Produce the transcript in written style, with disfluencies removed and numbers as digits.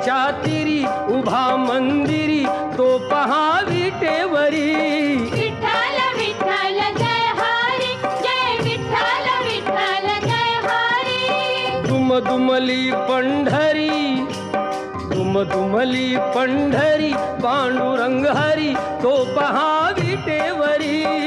नदीच्या तीरी उभा मंदिरी तो पहा विटेवरी. विठ्ठल विठ्ठल जय हरी, जय विठ्ठल विठ्ठल जय हरी. दुमदुमली पंढरी, दुमदुमली पंढरी पांडुरंग हरी तो पहा विटेवरी.